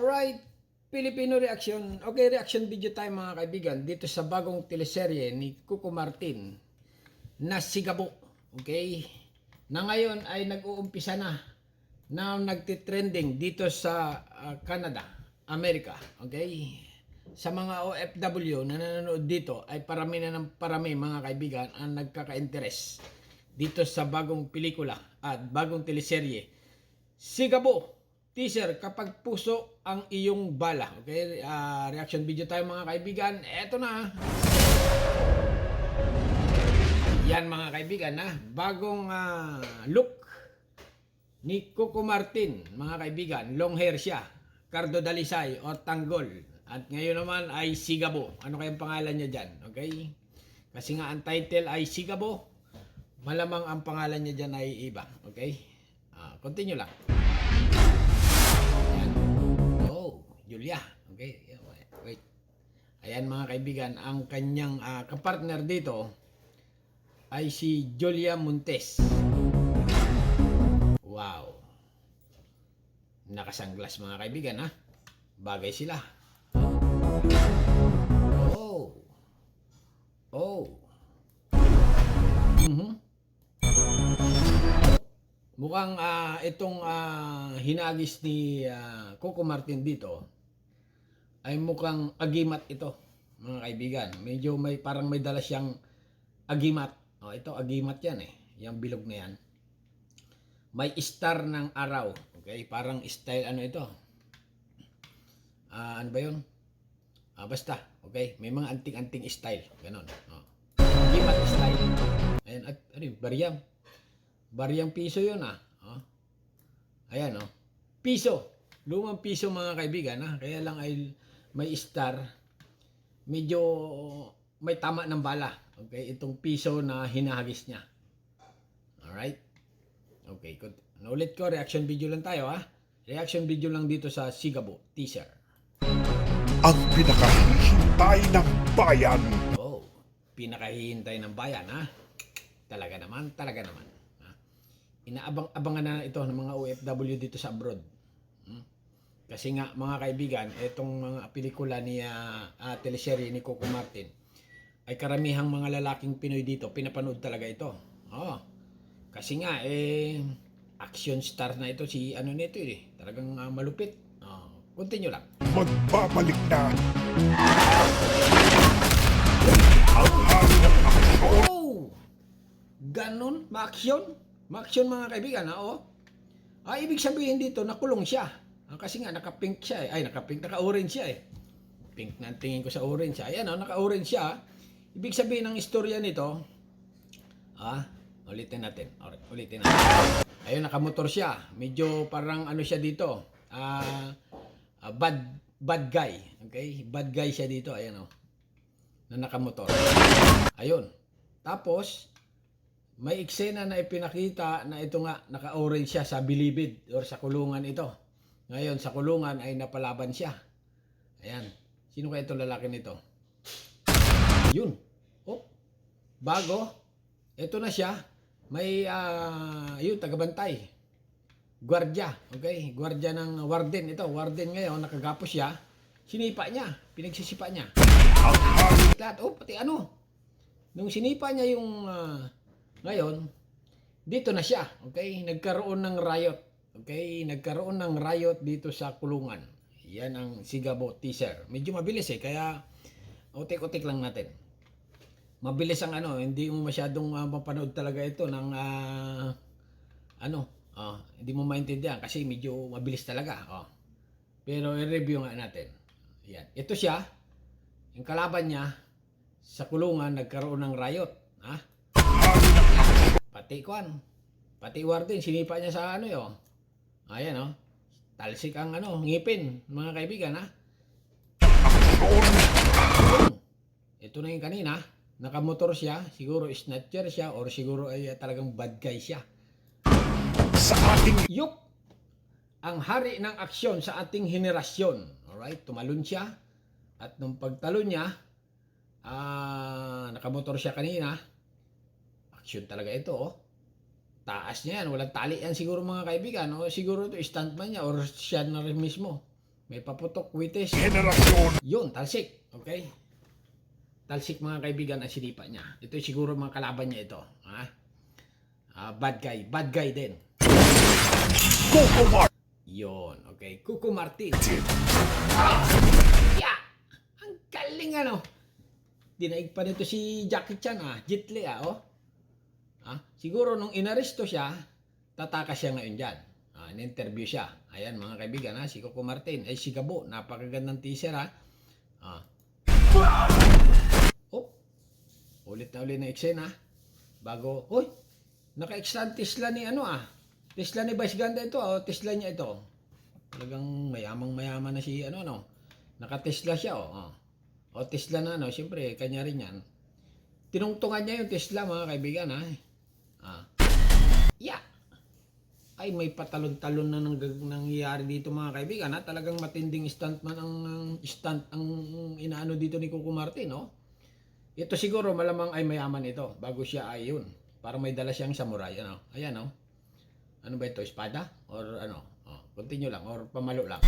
Alright, Filipino reaction. Okay, reaction video tayo mga kaibigan dito sa bagong teleserye ni Coco Martin na Sigabo. Okay? Na ngayon ay nag-uumpisa na nagtitrending dito sa Canada, Amerika. Okay? Sa mga OFW na nanonood dito ay parami na ng parami mga kaibigan ang nagkaka-interest dito sa bagong pelikula at bagong teleserye. Sigabo teaser kapag puso ang iyong bala. Okay, reaction video tayo mga kaibigan. Eto na. Yan mga kaibigan na bagong look ni Coco Martin mga kaibigan. Long hair siya, Cardo Dalisay o Tanggol. At ngayon naman ay Sigabo. Ano kayang pangalan niya dyan? Okay, kasi nga ang title ay Sigabo, malamang ang pangalan niya dyan ay iba. Okay, continue lang. Julia. Okay, wait. Ayan mga kaibigan, ang kanyang kapartner dito ay si Julia Montes. Wow. Nakasanglas mga kaibigan ha. Bagay sila. Oh. Mukhang itong hinagis ni Coco Martin dito ay mukhang agimat ito mga kaibigan. Medyo parang may dala siyang agimat. Ito agimat yan eh. Yung bilog na yan. May star ng araw. Okay, parang style ano ito. Ano ba yun? Basta. Okay, may mga anting-anting style. Ganon. Agimat style. Ayan, bariyang. Bariyang piso yun Ayan piso. Lumang piso mga kaibigan Kaya lang ay may star. Medyo may tama ng bala. Okay, itong piso na hinahagis niya. Alright. Okay, ulit ko, reaction video lang tayo Reaction video lang dito sa Sigabo teaser. Ang pinakahihintay ng bayan. Pinakahihintay ng bayan Talaga naman. Inaabang-abangan na ito ng mga OFW dito sa abroad. Kasi nga mga kaibigan, itong mga pelikula ni teleserye ni Coco Martin ay karamihang mga lalaking Pinoy dito pinapanood talaga ito. Kasi nga action star na ito si nito talagang malupit. Continue lang. Magbabalik na ang hanggang aksyon. Ganon, ma-action mga kaibigan ibig sabihin dito nakulong siya. Kasi nga naka-pink siya naka-orange siya Pink na tingin ko sa orange Ayan naka-orange siya. Ibig sabihin ng istorya nito ulitin natin. Ayun, naka-motor siya. Medyo parang siya dito. Bad guy. Okay? Bad guy siya dito. Ayan na naka-motor. Ayun. Tapos may eksena na ipinakita na ito nga naka-orange siya sa bilibid or sa kulungan ito. Ngayon, sa kulungan ay napalaban siya. Ayan. Sino kaya itong lalaki nito? Yun. Bago. Ito na siya. May, tagabantay. Guardia. Okay? Guardia ng warden. Ito, warden ngayon. Nakagapos siya. Sinipa niya. Pinagsisipa niya. Lahat. Pati Nung sinipa niya yung, ngayon, dito na siya. Okay? Nagkaroon ng riot. Okay, nagkaroon ng riot dito sa kulungan. Yan ang Sigabo teaser. Medyo mabilis kaya utik-utik lang natin. Mabilis ang hindi mo masyadong mapanood talaga ito ng hindi mo maintindihan kasi medyo mabilis talaga. Pero i-review nga natin. Yan. Ito siya, yung kalaban niya sa kulungan nagkaroon ng riot, Pati warden sinipa niya sa Ayan talsik ang ngipin mga kaibigan Ito na yung kanina, nakamotor siya, siguro snatcher siya or siguro ay talagang bad guy siya. Sa ating ang hari ng aksyon sa ating henerasyon. Alright, tumalon siya at nung pagtalon niya, nakamotor siya kanina. Aksyon talaga ito Taas niya yan. Walang tali yan siguro mga kaibigan. O siguro ito stuntman niya or siya na rin mismo. May paputok, witis. henerasyon Yun, talsik. Okay? Talsik mga kaibigan ang sinipa niya. Ito siguro mga kalaban niya ito. Ha? Bad guy. Bad guy din. Coco Martin. Yun. Okay. Cuco Martin. Yeah! Ang galing ano. Dinaig pa nito si Jackie Chan Jet Li oh. Siguro nung inaresto siya, tatakas siya ngayon dyan. In-interview siya. Ayan mga kaibigan si Cuco Martin. Ay si Gabo. Napakagandang teaser Oh. Ulit na ulit na eksena. Bago, hoy, naka-extend Tesla ni Tesla ni Vice Ganda ito, Tesla niya ito. Talagang mayamang-mayaman na si Naka-Tesla siya, O Tesla na siyempre, kanya rin yan. Tinungtungan niya yung Tesla, mga kaibigan, Yeah. Ay, may patalon-talon na nangyayari dito, mga kaibigan, Talagang matinding stuntman ang inaano dito ni Cuco Martin, Ito siguro malamang ay mayaman ito bago siya ay yun. Para may dala siyang samurai, Ayan, Ano ba ito? Espada? Or continue lang. Or pamalo lang.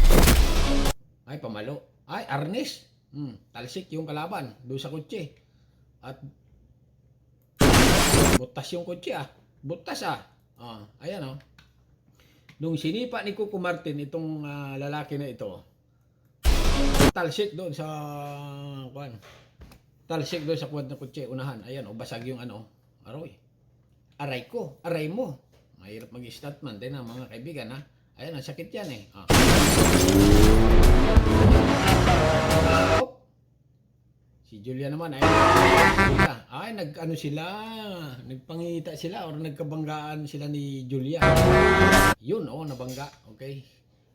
Ay, pamalo. Ay, arnis. Talsik yung kalaban. Doon sa kutsi. At butas yung kutsi, Butas, Ayan, Nung sinipa ni Cuco Martin itong lalaki na ito, talsik doon sa talsik doon sa kuwad na kutsi, unahan. Ayan, basag yung aroy. Aray ko, aray mo. Mahirap mag-stuntman din mga kaibigan, Ayan, sakit yan Oh. Si Julia naman, nagpangita sila or nagkabanggaan sila ni Julia. Yun, nabangga, okay.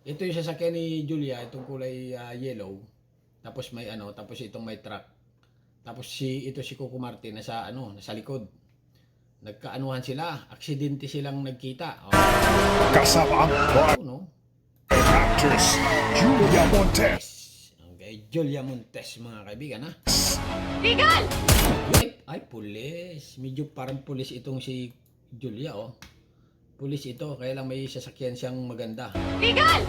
Ito yung sasakyan ni Julia, itong kulay yellow. Tapos may tapos itong may truck. Tapos ito si Cuco Martin nasa likod. Nagkaanuhan sila, aksidente silang nagkita. kasama ang actress Julia Montes. Okay, Julia Montes mga kaibigan Legal! Ay, pulis. Medyo parang pulis itong si Julia Pulis ito, kaya lang may sasakyan siyang maganda. Legal!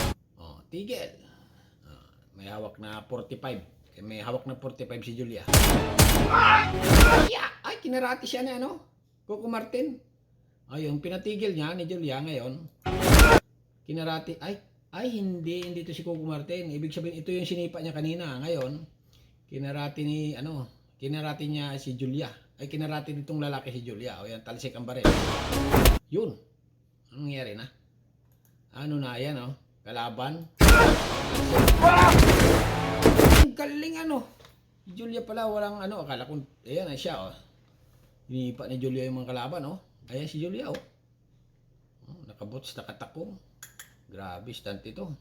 Tigil. May hawak na 45. May hawak na 45 si Julia. Ay, kinarati siya ni Cuco Martin. Yung pinatigil niya ni Julia ngayon. Kinarati. Ay, hindi ito si Cuco Martin. Ibig sabihin, ito yung sinipa niya kanina. Ngayon, kinarati niya si Julia. Ay, kinarati nitong lalaki si Julia. Yan, talsik ang baril. Yun. Anong nangyari na? Yan, kalaban. Ang galing Julia pala walang akala ko ayan siya hinipa ni Julia yung mga kalaban ayan si Julia nakabots, nakatakong, grabe stunt ito,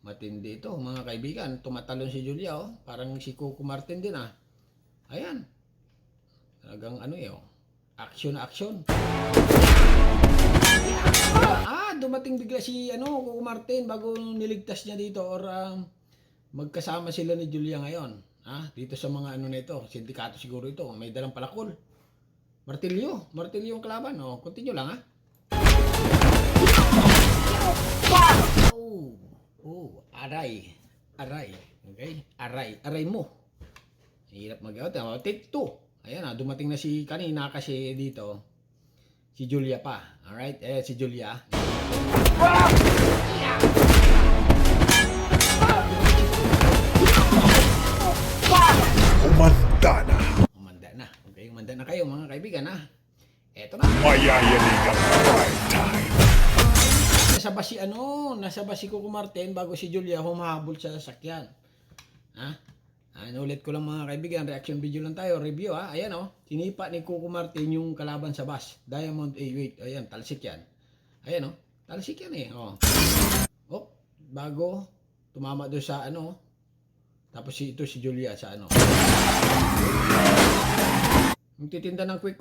matindi ito mga kaibigan, tumatalon si Julia parang si Cuco Martin din ayan talagang action na action. Dumating bigla si Cuco Martin bago niligtas niya dito or magkasama sila ni Julia ngayon. Dito sa mga nito, sindikato siguro ito. May dalang palakol. Martilyo yung kalaban. Continue lang Aray. Okay? Aray mo. Hirap mag-out. Take 2. Ayan dumating na si kanina kasi dito. Si Julia pa. Alright? Si Julia. Umanda na. Okay, umanda na kayo mga kaibigan Eto na. Mayayanig ang prime time. Nasa basi Cuco Martin bago si Julia humahabol sa sasakyan. Ulit ko lang mga kaibigan, reaction video lang tayo, review Ayan sinipa ni Cuco Martin yung kalaban sa bus. Diamond A8. Ayan, talsik yan. Ayan talsik yan bago tumama doon sa tapos ito si Julia sa nagtitinda ng quick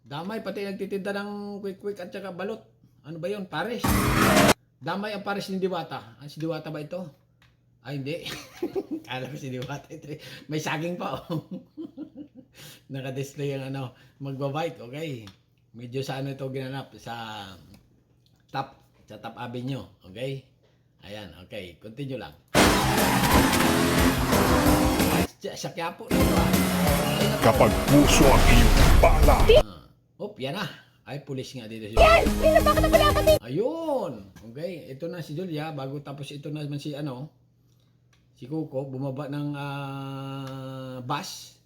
damay pati nagtitinda ng quick at saka balot. Ano ba yun? Pares. Damay ang pares ni Diwata. Si Diwata ba ito? Ay, hindi. Kala ko si Diwata ito. May saging pa naka-display ang magbabike. Okay. Medyo sa ito ginanap sa Top Avenue. Okay. Ayan, okay. Continue lang. Sa Quiapo na ito ah. Ayun na to. Kapag puso ang iyong bala, Yan na. Ay, pulis nga dito si Miguel! Sino ba kita palapati? Ayun. Okay, ito na si Julia. Bago tapos ito naman si si Coco, bumaba ng bus.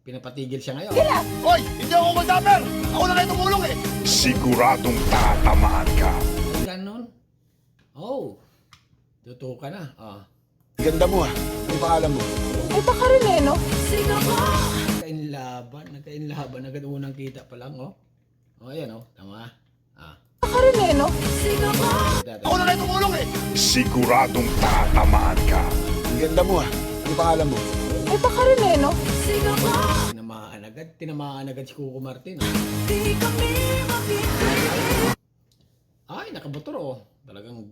Pinapatigil siya ngayon. Hoy! Hindi ako mag-damper! Ako na kayo tumulong eh! siguradong tatamaan ka. Ganon. Oh. Tutukan na. Ganda mo ah. Ang pangalan mo? Ay, baka rin eh, no? Nagkainlaban. Agad unang kita pa lang, oh. Ayan, oh. Tama. Baka rin eh, no? Ako na kayo tumulong eh! Siguradong tatamaan ka. Ang ganda mo ah. Ang pangalan mo? Ay, baka rin eh, no? Tinamaan agad si Coco Martin. Ay, nakamotor, oh. Talagang